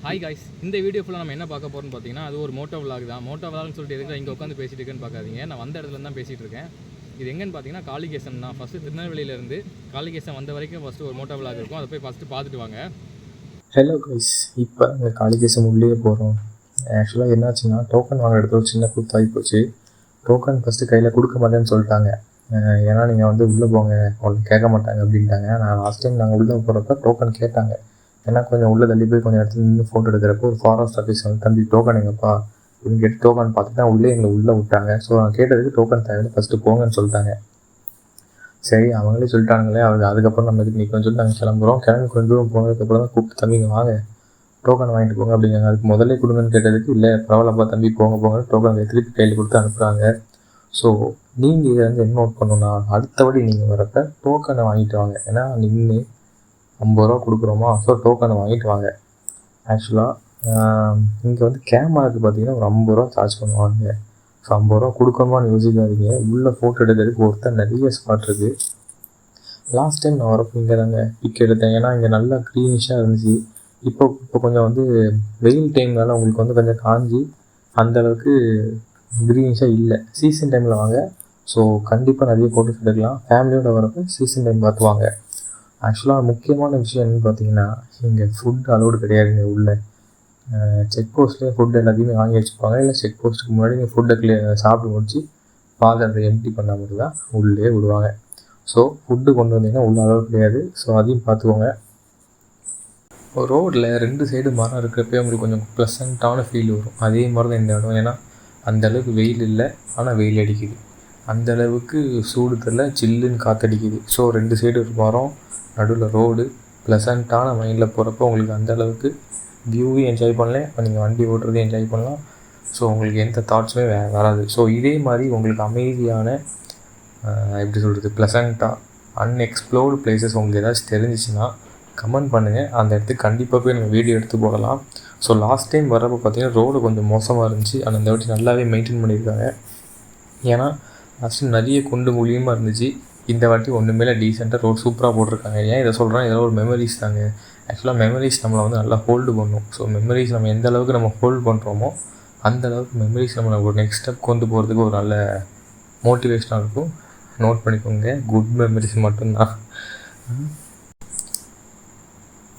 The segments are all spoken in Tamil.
ஹாய் காய்ஸ், இந்த வீடியோ ஃபுல்லாக நம்ம என்ன பார்க்க போகிறோம்னு பார்த்தீங்கன்னா, அது ஒரு மோட்டோ விலாக் தான். மோட்டோ விலாக்னு சொல்லிட்டு எதுக்கு இங்கே உட்காந்து பேசிட்டு இருக்கேன்னு பார்க்காதீங்க. நான் வந்த இடத்துல தான் பேசிகிட்டு இருக்கேன். இது எங்கன்னு பார்த்தீங்கன்னா காளிகேசன் தான். ஃபஸ்ட்டு திருநெல்வேலியிலேருந்து காளிகேசன் வந்த வரைக்கும் ஃபஸ்ட்டு ஒரு மோட்டோ விலாக் இருக்கும். அதை போய் ஃபஸ்ட்டு பார்த்துட்டு வாங்க. ஹலோ கைஸ், இப்போ இந்த காளிகேசன் உள்ளே போகிறோம். ஆக்சுவலாக என்னாச்சுன்னா டோக்கன் வாங்குற இடத்துல ஒரு சின்ன கூத்தாகி போச்சு. டோக்கன் ஃபஸ்ட்டு கையில் கொடுக்க மாட்டேன்னு சொல்லிட்டாங்க. ஏன்னா நீங்கள் வந்து உள்ளே போங்க, உங்களுக்கு கேட்க மாட்டாங்க அப்படின்ட்டாங்க. நான் லாஸ்ட் டைம் நாங்கள் உள்ளே போகிறப்ப டோக்கன் கேட்டாங்க. ஏன்னா கொஞ்சம் உள்ளே தள்ளி போய் கொஞ்சம் இடத்துல நின்று ஃபோட்டோ எடுக்கிறப்போ ஒரு ஃபாரஸ்ட் ஆஃபீஸ் வந்து தம்பி டோக்கன் எங்கப்பா அப்படின்னு கேட்டு டோக்கன் பார்த்துட்டு தான் உள்ளே எங்களை உள்ளே விட்டாங்க. ஸோ நான் கேட்டதுக்கு டோக்கன் தேவையில்லை, ஃபஸ்ட்டு போங்கன்னு சொல்லிட்டாங்க. சரி, அவங்களே சொல்லிட்டாங்களே, அதுக்கப்புறம் நம்ம இதுக்கு நிற்கணும்னு சொல்லி நாங்கள் கிளம்பி கொஞ்சம் தூரம் போனதுக்கப்புறம் தான் கூப்பிட்டு தம்பிங்க வாங்க டோக்கன் வாங்கிட்டு போங்க அப்படிங்காங்க. அதுக்கு முதல்ல கொடுங்கன்னு கேட்டதுக்கு இல்லை பரவாயில்லப்பா தம்பி போங்க டோக்கன் திருப்பி கையில் கொடுத்து அனுப்புகிறாங்க. ஸோ நீங்கள் இதை வந்து என்ன நோட் பண்ணணும்னா, அடுத்தபடி நீங்கள் வரப்போ டோக்கனை வாங்கிட்டு வாங்க. ஏன்னா நின்று 50 ரூபா கொடுக்குறோமா, ஸோ டோக்கனை வாங்கிட்டு வாங்க. ஆக்சுவலாக இங்கே வந்து கேமராவுக்கு பார்த்தீங்கன்னா ஒரு 50 ரூபா சார்ஜ் பண்ணுவாங்க. ஸோ 50 ரூபா கொடுக்கணுமான்னு யோசிக்காதீங்க. உள்ளே ஃபோட்டோ எடுக்கிறதுக்கு ஒருத்தர் நிறைய ஸ்பாட் இருக்குது. லாஸ்ட் டைம் நான் வரப்போ இங்கே தாங்க பிக் எடுத்தேன். ஏன்னா இங்கே நல்லா க்ரீனிஷாக இருந்துச்சு. இப்போ கொஞ்சம் வந்து வெயில் டைம்னால உங்களுக்கு வந்து கொஞ்சம் காஞ்சி அந்தளவுக்கு க்ரீனிஷாக இல்லை. சீசன் டைமில் வாங்க. ஸோ கண்டிப்பாக நிறைய ஃபோட்டோஸ் எடுக்கலாம். ஃபேமிலியோடு வரப்போ சீசன் டைம் பார்த்து வாங்க. ஆக்சுவலாக முக்கியமான விஷயம் என்னென்னு பார்த்தீங்கன்னா, இங்கே ஃபுட் அலோடு கிடையாதுங்க. உள்ளே செக் போஸ்ட்லேயே ஃபுட் எல்லாத்தையுமே வாங்கி வச்சுப்பாங்க. இல்லை செக் போஸ்ட்டுக்கு முன்னாடி நீங்கள் ஃபுட்டை சாப்பிட்டு முடிச்சு பாத்திரத்தை எம்டி பண்ணால் மட்டும் தான் உள்ளே விடுவாங்க. ஸோ ஃபுட்டு கொண்டு வந்தீங்கன்னா உள்ள அலோடு கிடையாது. ஸோ அதையும் பார்த்துக்கோங்க. ரோடில் 2 சைடு மரம் இருக்கிறப்பே உங்களுக்கு கொஞ்சம் ப்ளசண்ட்டான ஃபீல் வரும். அதே மாதிரி தான் இந்த இடம். ஏன்னா அந்தளவுக்கு வெயில் இல்லை, ஆனால் வெயில் அடிக்குது. அந்தளவுக்கு சூடு தெரில, சில்லுன்னு காற்றடிக்குது. ஸோ 2 சைடு ஒரு மரம், நடுவில் ரோடு, ப்ளசண்ட்டான மைண்டில் போகிறப்போ உங்களுக்கு அந்தளவுக்கு வியூவையும் என்ஜாய் பண்ணலாம், இப்போ நீங்கள் வண்டி ஓட்டுறதையும் என்ஜாய் பண்ணலாம். ஸோ உங்களுக்கு எந்த தாட்ஸுமே வராது. ஸோ இதே மாதிரி உங்களுக்கு அமைதியான எப்படி சொல்கிறது, ப்ளசண்ட்டாக அன்எக்ஸ்ப்ளோர்டு பிளேசஸ் உங்களுக்கு ஏதாச்சும் தெரிஞ்சிச்சுன்னா கமெண்ட் பண்ணுங்கள். அந்த இடத்துக்கு கண்டிப்பாக போய் நம்ம வீடியோ எடுத்து போடலாம். ஸோ லாஸ்ட் டைம் வரப்போ பார்த்தீங்கன்னா ரோடு கொஞ்சம் மோசமாக இருந்துச்சு. ஆனால் இந்த வாட்டி நல்லாவே மெயின்டைன் பண்ணியிருக்காங்க. ஏன்னா லாஸ்ட் டைம் நிறைய குண்டு மூலியமாக இருந்துச்சு. இந்த வாட்டி ஒன்றுமேல டீசெண்டாக ரோடு சூப்பராக போட்டிருக்காங்க. ஏன் இதை சொல்கிறேன், இதெல்லாம் ஒரு மெமரிஸ் தாங்க. ஆக்சுவலாக மெமரிஸ் நம்மளை வந்து நல்லா ஹோல்டு பண்ணும். ஸோ மெமரிஸ் நம்ம எந்த அளவுக்கு நம்ம ஹோல்டு பண்ணுறோமோ அந்தளவுக்கு மெமரிஸ் நம்மளை ஒரு நெக்ஸ்ட் ஸ்டெப் கொண்டு போகிறதுக்கு ஒரு நல்ல மோட்டிவேஷனாக இருக்கும். நோட் பண்ணிக்கோங்க, குட் மெமரிஸ் மட்டும்தான்.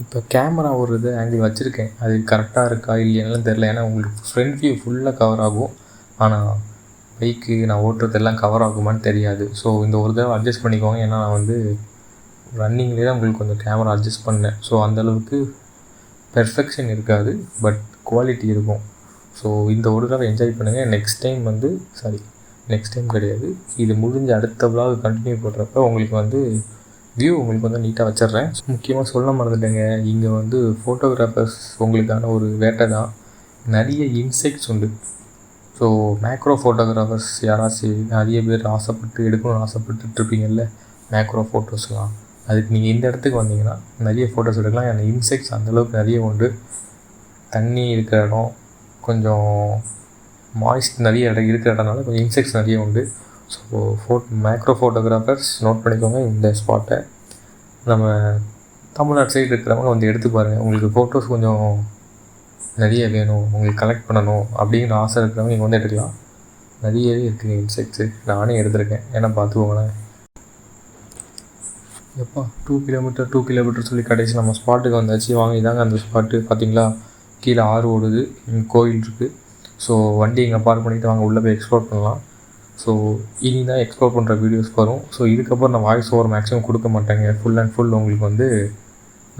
இப்போ கேமரா ஒரு இது ஆங்கிள் வச்சுருக்கேன், அது கரெக்டாக இருக்கா இல்லையானு தெரில. ஏன்னா உங்களுக்கு ஃப்ரண்ட் வியூ ஃபுல்லாக கவர் ஆகும், ஆனால் பைக்கு நான் ஓட்டுறதெல்லாம் கவர் ஆகுமான்னு தெரியாது. ஸோ இந்த ஒரு தடவை அட்ஜஸ்ட் பண்ணிக்கோங்க. ஏன்னா நான் வந்து ரன்னிங்லேயே தான் உங்களுக்கு கொஞ்சம் கேமரா அட்ஜஸ்ட் பண்ணேன். ஸோ அந்தளவுக்கு பெர்ஃபெக்ஷன் இருக்காது, பட் குவாலிட்டி இருக்கும். ஸோ இந்த ஒரு தடவை என்ஜாய் பண்ணுங்கள். நெக்ஸ்ட் டைம் கிடையாது, இது முடிஞ்ச அடுத்த விலாக் கண்டினியூ பண்ணுறப்ப உங்களுக்கு வந்து வியூ உங்களுக்கு வந்து நீட்டாக வச்சிட்றேன். முக்கியமாக சொல்ல மறந்துட்டேங்க, இங்கே வந்து ஃபோட்டோகிராஃபர்ஸ் உங்களுக்கான ஒரு வேட்டை தான். நிறைய இன்செக்ட்ஸ் உண்டு. ஸோ மேக்ரோ ஃபோட்டோகிராஃபர்ஸ் யாராச்சும் நிறைய பேர் எடுக்கணும்னு ஆசைப்பட்டுருப்பீங்கள்ல மேக்ரோ ஃபோட்டோஸ்லாம், அதுக்கு நீங்கள் இந்த இடத்துக்கு வந்தீங்கன்னா நிறைய ஃபோட்டோஸ் எடுக்கலாம். ஏன்னா இன்செக்ட்ஸ் அந்தளவுக்கு நிறைய உண்டு. தண்ணி இருக்கிற இடம், கொஞ்சம் மாய்ஸ்ட் நிறைய இடம் இருக்கிற இடம்னால கொஞ்சம் இன்செக்ட்ஸ் நிறைய உண்டு. ஸோ மேக்ரோ ஃபோட்டோகிராஃபர்ஸ் நோட் பண்ணிக்கோங்க இந்த ஸ்பாட்டை. நம்ம தமிழ்நாடு சைடு இருக்கிறவங்க வந்து எடுத்து பாருங்கள். உங்களுக்கு ஃபோட்டோஸ் கொஞ்சம் நிறைய வேணும், உங்களுக்கு கலெக்ட் பண்ணணும் அப்படிங்கிற ஆசை இருக்கிறவங்க இங்கே வந்து எடுக்கலாம். நிறையவே இருக்குங்க இன்செக்ட்ஸு, நானே எடுத்திருக்கேன். ஏன்னா பார்த்துக்கோங்களேன். எப்பா 2 கிலோமீட்டர் சொல்லி கடைசி நம்ம ஸ்பாட்டுக்கு வந்தாச்சு. வாங்க, இதாங்க அந்த ஸ்பாட்டு. பார்த்தீங்களா, கீழே ஆறு ஓடுது, கோயில் இருக்குது. ஸோ வண்டி இங்கே பார்க் பண்ணிவிட்டு வாங்க உள்ளே போய் எக்ஸ்ப்ளோர் பண்ணலாம். ஸோ இனி தான் எக்ஸ்ப்ளோர் பண்ணுற வீடியோஸ் வரும். ஸோ இதுக்கப்புறம் நான் வாய்ஸ் ஓவர் மேக்ஸிமம் கொடுக்க மாட்டேங்க. ஃபுல் அண்ட் ஃபுல் உங்களுக்கு வந்து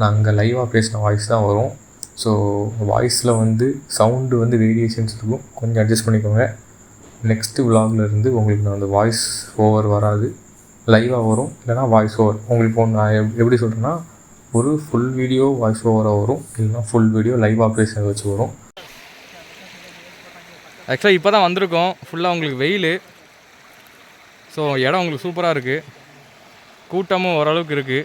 நான் அங்கே லைவாக பேசின வாய்ஸ் தான் வரும். ஸோ வாய்ஸில் வந்து சவுண்டு வந்து வேரியேஷன்ஸ் இருக்கும், கொஞ்சம் அட்ஜஸ்ட் பண்ணிக்கோங்க. நெக்ஸ்ட்டு விலாகில் இருந்து உங்களுக்கு நான் அந்த வாய்ஸ் ஓவர் வராது, லைவாக வரும். இல்லைனா வாய்ஸ் ஓவர் உங்களுக்கு நான் எப்படி சொல்கிறேன்னா, ஒரு ஃபுல் வீடியோ வாய்ஸ் ஓவராக வரும், இல்லைனா ஃபுல் வீடியோ லைவாக பேச வச்சு வரும். ஆக்சுவலாக இப்போ தான் வந்திருக்கோம். ஃபுல்லாக உங்களுக்கு வெயில். ஸோ இடம் உங்களுக்கு சூப்பராக இருக்குது, கூட்டமும் ஓரளவுக்கு இருக்குது.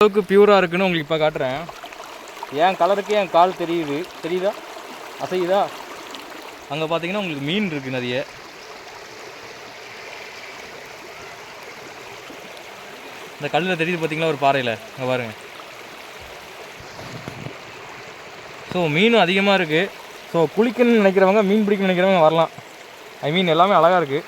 அளவுக்கு பியூராக இருக்குதுன்னு உங்களுக்கு இப்போ காட்டுறேன். என் கலருக்கு என் கால் தெரியுதா, அசையுதா? அங்கே பார்த்தீங்கன்னா உங்களுக்கு மீன் இருக்குது நிறைய. இந்த கல்லில் தெரியுது பார்த்தீங்களா ஒரு பாறையில், அங்கே பாருங்கள். ஸோ மீனும் அதிகமாக இருக்குது. ஸோ குளிக்கணும்னு நினைக்கிறவங்க, மீன் பிடிக்கணும்னு நினைக்கிறவங்க வரலாம். ஐ மீன் எல்லாமே அழகாக இருக்குது.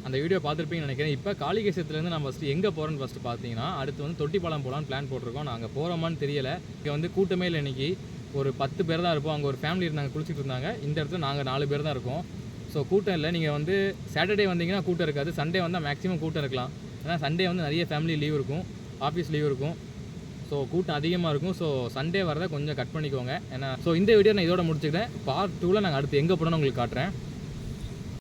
அந்த வீடியோ பார்த்துருப்பீங்கன்னு நினைக்கிறேன். இப்போ காளிகேசத்துலேருந்து நம்ம ஃபஸ்ட்டு எங்கே போகிறோன்னு ஃபஸ்ட்டு பார்த்தீங்கன்னா, அடுத்து வந்து தொட்டிப்பாலம் போகலான்னு பிளான் போட்டிருக்கோம். நாங்கள் போகிறோமான்னு தெரியலை. இங்கே வந்து கூட்டமே இல்லை. இன்றைக்கி ஒரு 10 பேர் தான் இருப்போம். அங்கே ஒரு ஃபேமிலி இருந்தாங்க, குளிச்சுட்டு இருந்தாங்க. இந்த இடத்துல நாங்கள் 4 பேர் தான் இருக்கோம். ஸோ கூட்டம் இல்லை. நீங்கள் வந்து சாட்டர்டே வந்தீங்கன்னா கூட்டம் இருக்காது. சண்டே வந்தால் மேக்ஸிமம் கூட்டம் இருக்கலாம். ஏன்னா சண்டே வந்து நிறைய ஃபேமிலி லீவ் இருக்கும், ஆஃபீஸ் லீவ் இருக்கும். ஸோ கூட்டம் அதிகமாக இருக்கும். ஸோ சண்டே வரதை கொஞ்சம் கட் பண்ணிக்கோங்க. ஏன்னா ஸோ இந்த வீடியோ நான் இதோட முடிச்சுக்கிறேன். பார்ட் 2ல் நாங்கள் அடுத்து எங்கே போனோன்னு உங்களுக்கு காட்டுறேன்.